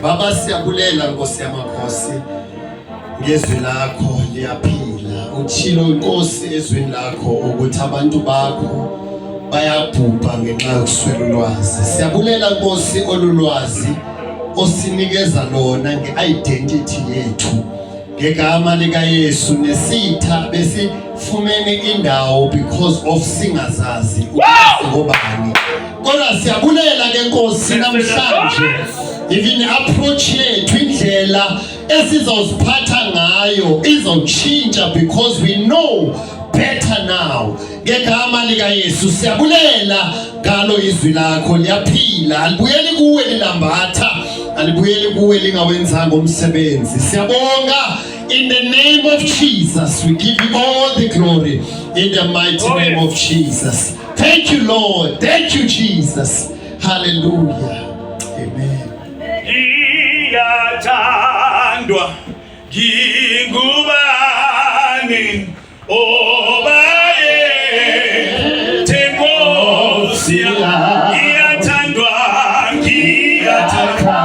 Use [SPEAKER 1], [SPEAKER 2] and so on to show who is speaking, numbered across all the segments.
[SPEAKER 1] Baba siyabulela Nkosi yamakhosi ngezwi lakho liyaphila. Utshilo Nkosi ezweni lakho ukuthi abantu bakho bayabhubha ngenxa yokuswela ulwazi. Siyabulela Nkosi olulwazi osinikeza lona ngeidentity yethu. Ngegama lika Yesu nesitha besifumene indawo because of singazazi ngobani. Kodwa siyabulela ke Nkosi namhlanje even approach yethu indlela esizoziphatha ngayo izotshintsha because we know better now. Ngegama lika Yesu siyabulela ngalo izwi lakho liyaphila. Alibuyeli kuwe lilambatha, alibuyeli kuwe lingawenzanga umsebenzi. Siyabonga. In the name of Jesus, we give you all the glory. In the mighty name of Jesus. Thank you, Lord. Thank you, Jesus. Hallelujah. Amen.
[SPEAKER 2] Iyathandwa ngingubani obaye Nkosi iyathandwa ngiyathandwa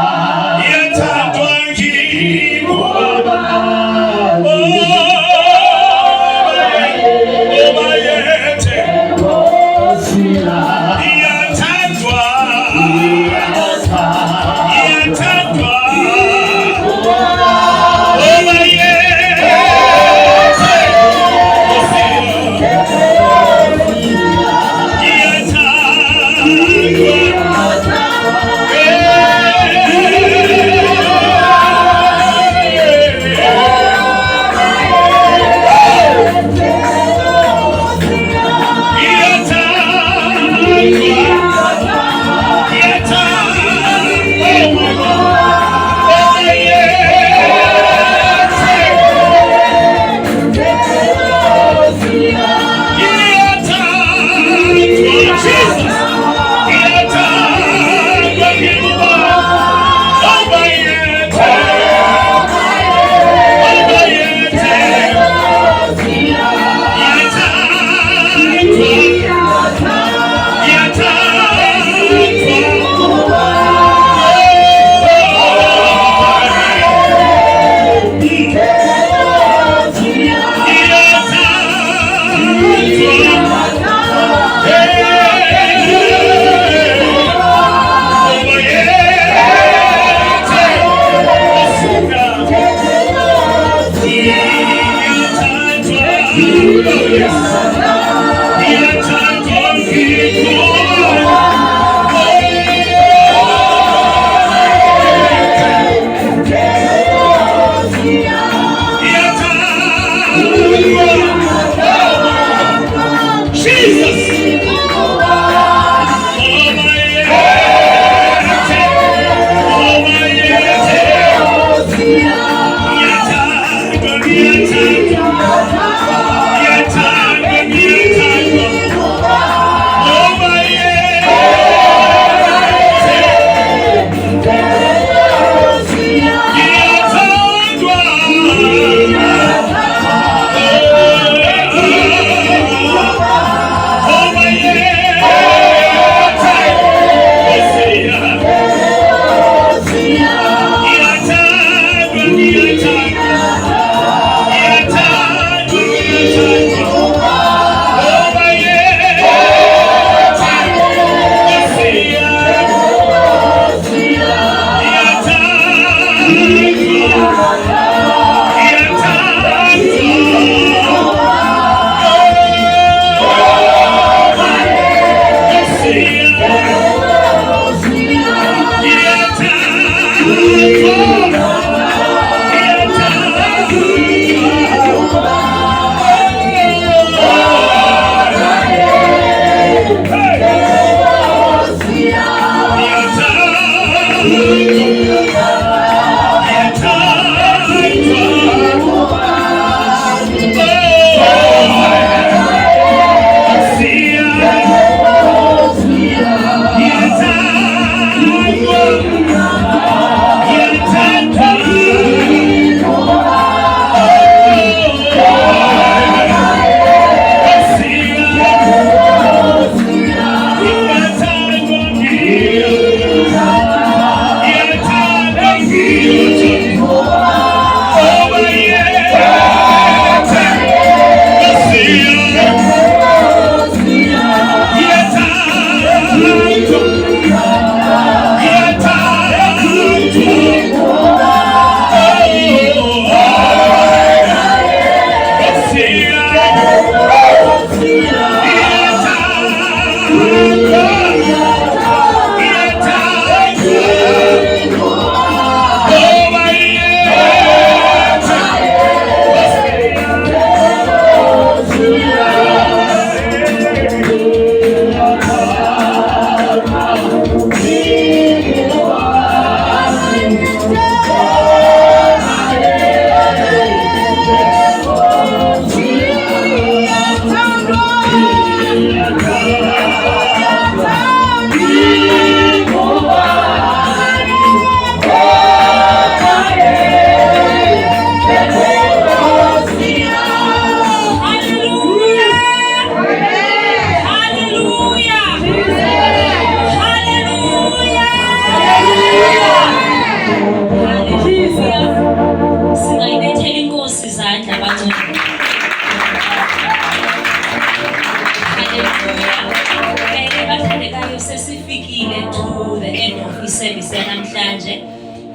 [SPEAKER 3] sifikile to the end of iservice yanamhlanje.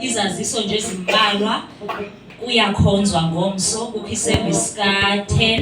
[SPEAKER 3] Izaziso nje zimbalwa kuyakhonzwa ngomso kukho iservice ka 10